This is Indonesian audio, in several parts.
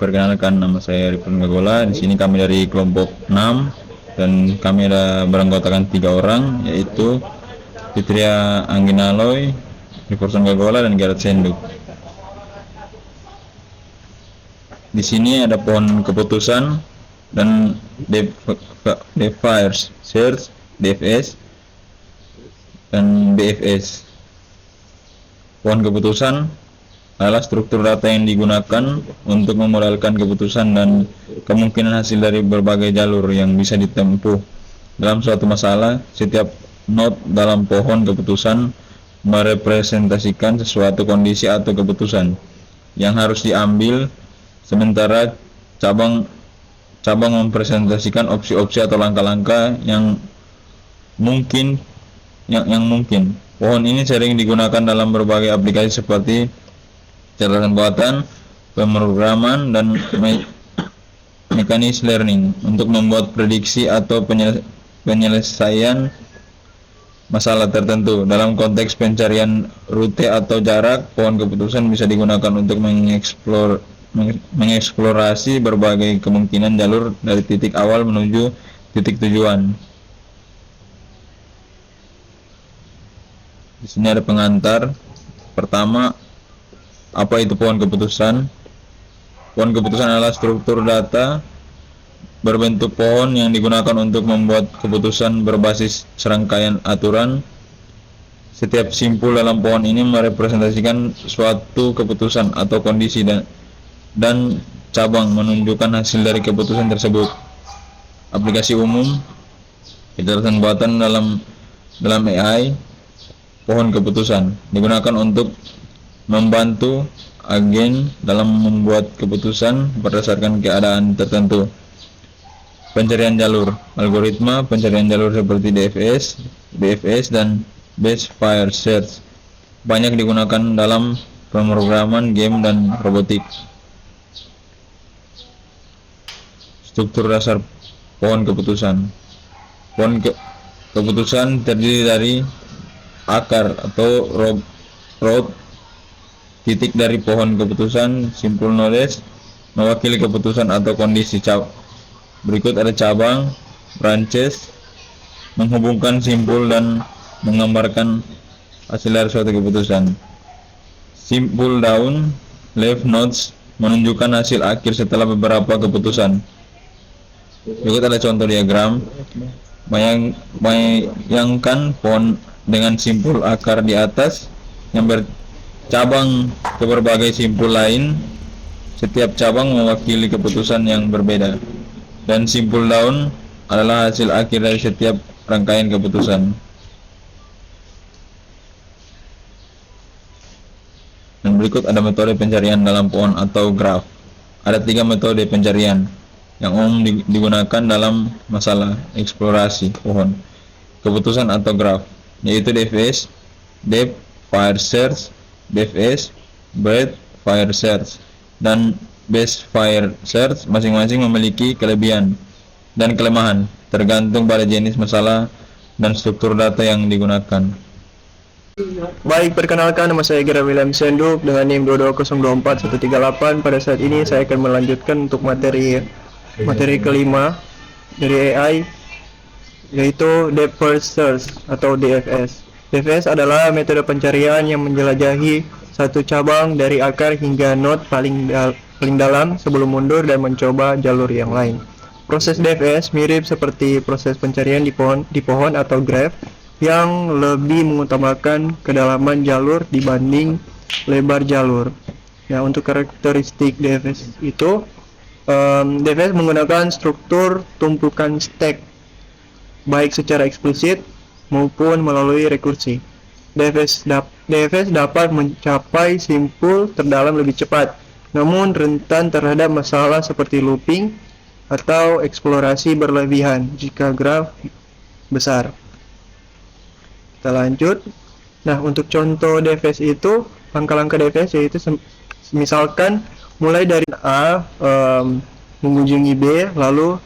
perkenalkan, nama saya Rifan Gagola. Di sini kami dari kelompok 6 dan kami ada beranggotakan 3 orang, yaitu Fitria Angginaloy, Riverson Gagola, dan Gareth Senduk. Di sini ada pohon keputusan dan Defier Search, DFS, dan BFS. Pohon keputusan adalah struktur data yang digunakan untuk memodalkan keputusan dan kemungkinan hasil dari berbagai jalur yang bisa ditempuh dalam suatu masalah. Setiap node dalam pohon keputusan merepresentasikan sesuatu kondisi atau keputusan yang harus diambil, sementara cabang mempresentasikan opsi-opsi atau langkah-langkah yang mungkin. Pohon ini sering digunakan dalam berbagai aplikasi seperti catatan buatan, pemrograman, dan mekanis learning untuk membuat prediksi atau penyelesaian masalah tertentu. Dalam konteks pencarian rute atau jarak, pohon keputusan bisa digunakan untuk mengeksplorasi berbagai kemungkinan jalur dari titik awal menuju titik tujuan. Di sini ada pengantar. Pertama, apa itu pohon keputusan? Pohon keputusan adalah struktur data berbentuk pohon yang digunakan untuk membuat keputusan berbasis serangkaian aturan. Setiap simpul dalam pohon ini merepresentasikan suatu keputusan atau kondisi, dan cabang menunjukkan hasil dari keputusan tersebut. Aplikasi umum kecerdasan buatan dalam AI. Pohon keputusan digunakan untuk membantu agen dalam membuat keputusan berdasarkan keadaan tertentu. Pencarian jalur, algoritma pencarian jalur seperti DFS, BFS, dan Best Fire Search banyak digunakan dalam pemrograman game dan robotik. Struktur dasar pohon keputusan. Pohon keputusan terdiri dari akar atau root, titik dari pohon keputusan, simpul nodes mewakili keputusan atau kondisi. Berikut ada cabang, branches, menghubungkan simpul dan menggambarkan hasil dari suatu keputusan. Simpul down, left nodes menunjukkan hasil akhir setelah beberapa keputusan. Berikut ada contoh diagram. Bayangkan pohon dengan simpul akar di atas yang bercabang ke berbagai simpul lain. Setiap cabang mewakili keputusan yang berbeda, dan simpul daun adalah hasil akhir dari setiap rangkaian keputusan. Dan berikut ada metode pencarian dalam pohon atau graf. Ada 3 metode pencarian yang umum digunakan dalam masalah eksplorasi pohon keputusan atau graf, yaitu DFS, Depth Fire Search, BFS, Breadth Fire Search, dan Best Fire Search. Masing-masing memiliki kelebihan dan kelemahan tergantung pada jenis masalah dan struktur data yang digunakan. Baik, perkenalkan, nama saya Gerard William Senduk dengan NIM 2204138. Pada saat ini saya akan melanjutkan untuk materi kelima dari AI, yaitu Depth First Search atau DFS. DFS adalah metode pencarian yang menjelajahi satu cabang dari akar hingga node paling dalam sebelum mundur dan mencoba jalur yang lain. Proses DFS mirip seperti proses pencarian di pohon atau graph, yang lebih mengutamakan kedalaman jalur dibanding lebar jalur. Nah, untuk karakteristik DFS itu, DFS menggunakan struktur tumpukan stack, baik secara eksplisit maupun melalui rekursi. DFS dapat mencapai simpul terdalam lebih cepat, namun rentan terhadap masalah seperti looping atau eksplorasi berlebihan jika graf besar. Kita lanjut. Nah, untuk contoh DFS itu, langkah-langkah DFS yaitu misalkan mulai dari A, mengunjungi B, lalu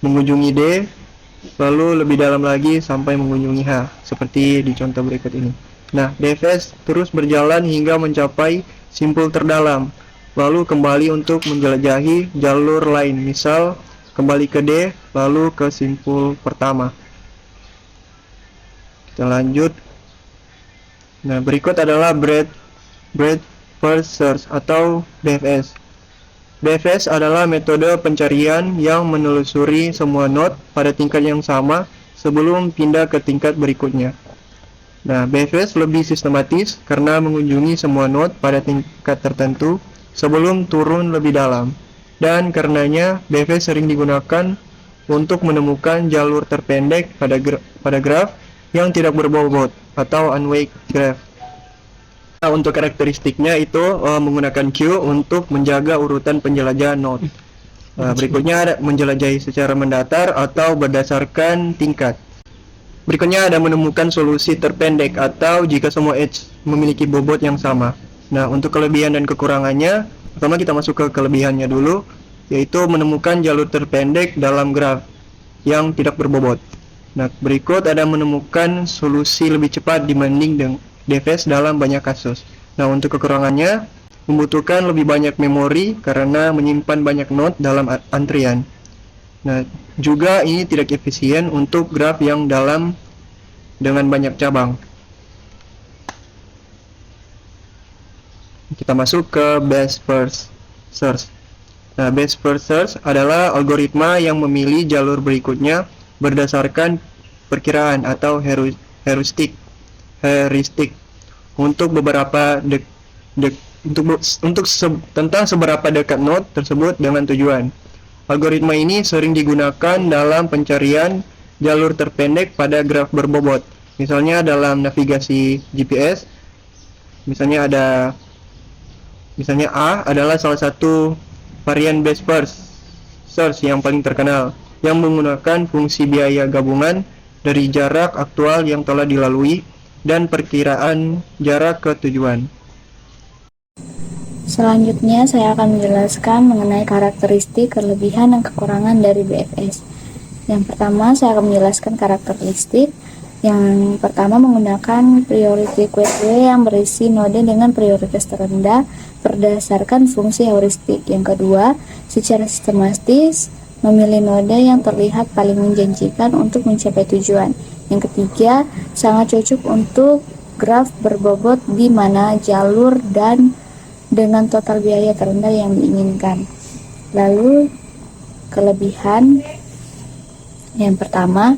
mengunjungi D, lalu lebih dalam lagi sampai mengunjungi H, seperti di contoh berikut ini. Nah, DFS terus berjalan hingga mencapai simpul terdalam, lalu kembali untuk menjelajahi jalur lain. Misal, kembali ke D, lalu ke simpul pertama. Kita lanjut. Nah, berikut adalah breadth first search atau BFS. BFS adalah metode pencarian yang menelusuri semua node pada tingkat yang sama sebelum pindah ke tingkat berikutnya. Nah, BFS lebih sistematis karena mengunjungi semua node pada tingkat tertentu sebelum turun lebih dalam. Dan karenanya, BFS sering digunakan untuk menemukan jalur terpendek pada graf yang tidak berbobot atau unweighted graph. Nah, untuk karakteristiknya itu menggunakan Q untuk menjaga urutan penjelajahan node. Nah, berikutnya ada menjelajahi secara mendatar atau berdasarkan tingkat. Berikutnya ada menemukan solusi terpendek atau jika semua edge memiliki bobot yang sama. Nah, untuk kelebihan dan kekurangannya, pertama kita masuk ke kelebihannya dulu, yaitu menemukan jalur terpendek dalam graf yang tidak berbobot. Nah, berikut ada menemukan solusi lebih cepat dibanding dengan DFS dalam banyak kasus. Nah, untuk kekurangannya, membutuhkan lebih banyak memori karena menyimpan banyak node dalam antrian. Nah, juga ini tidak efisien untuk graf yang dalam dengan banyak cabang. Kita masuk ke best first search. Nah, best first search adalah algoritma yang memilih jalur berikutnya berdasarkan perkiraan atau heuristik untuk beberapa tentang seberapa dekat node tersebut dengan tujuan. Algoritma ini sering digunakan dalam pencarian jalur terpendek pada graf berbobot. Misalnya dalam navigasi GPS, misalnya A adalah salah satu varian best first search yang paling terkenal, yang menggunakan fungsi biaya gabungan dari jarak aktual yang telah dilalui dan perkiraan jarak ke tujuan. Selanjutnya saya akan menjelaskan mengenai karakteristik, kelebihan, dan kekurangan dari BFS. Yang pertama saya akan menjelaskan karakteristik. Yang pertama menggunakan priority gateway yang berisi node dengan prioritas terendah berdasarkan fungsi heuristik. Yang kedua, secara sistematis memilih node yang terlihat paling menjanjikan untuk mencapai tujuan. Yang ketiga, sangat cocok untuk graf berbobot di mana jalur dan dengan total biaya terendah yang diinginkan. Lalu kelebihan yang pertama,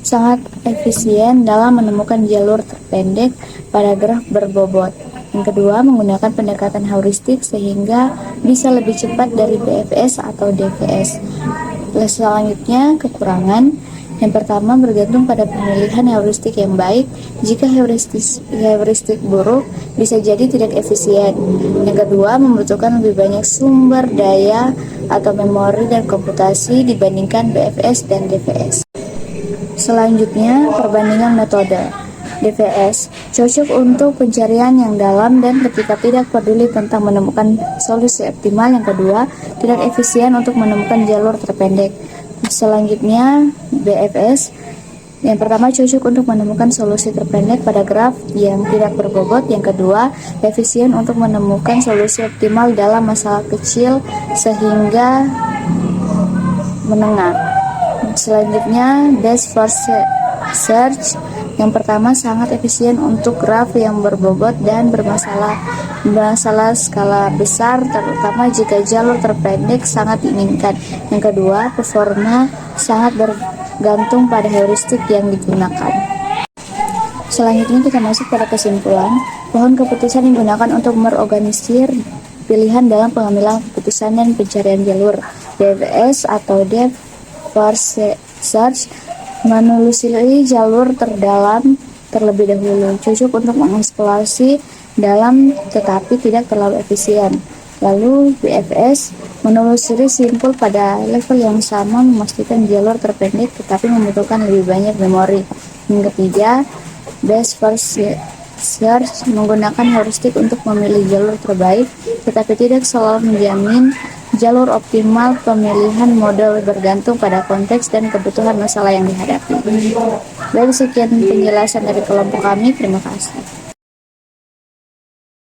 sangat efisien dalam menemukan jalur terpendek pada graf berbobot. Yang kedua, menggunakan pendekatan heuristik sehingga bisa lebih cepat dari BFS atau DFS. Selanjutnya, kekurangan. Yang pertama, bergantung pada pemilihan heuristik yang baik. Jika heuristik buruk, bisa jadi tidak efisien. Yang kedua, membutuhkan lebih banyak sumber daya atau memori dan komputasi dibandingkan BFS dan DFS. Selanjutnya, perbandingan metode. DFS cocok untuk pencarian yang dalam dan ketika tidak peduli tentang menemukan solusi optimal. Yang kedua, tidak efisien untuk menemukan jalur terpendek. Selanjutnya, BFS yang pertama cocok untuk menemukan solusi terpendek pada graf yang tidak berbobot. Yang kedua, efisien untuk menemukan solusi optimal dalam masalah kecil sehingga menengah. Selanjutnya, best first search yang pertama sangat efisien untuk graf yang berbobot dan bermasalah skala besar, terutama jika jalur terpendek sangat diinginkan. Yang kedua, performa sangat bergantung pada heuristik yang digunakan. Selanjutnya kita masuk pada kesimpulan. Pohon keputusan digunakan untuk merorganisir pilihan dalam pengambilan keputusan dan pencarian jalur. DFS atau Depth First Search menelusuri jalur terdalam terlebih dahulu, cocok untuk mengeksplorasi dalam tetapi tidak terlalu efisien. Lalu BFS menelusuri simpul pada level yang sama, memastikan jalur terpendek tetapi membutuhkan lebih banyak memori. Yang ketiga, Best First Search menggunakan heuristik untuk memilih jalur terbaik tetapi tidak selalu menjamin jalur optimal. Pemilihan model bergantung pada konteks dan kebutuhan masalah yang dihadapi. Dari sekian penjelasan dari kelompok kami, terima kasih.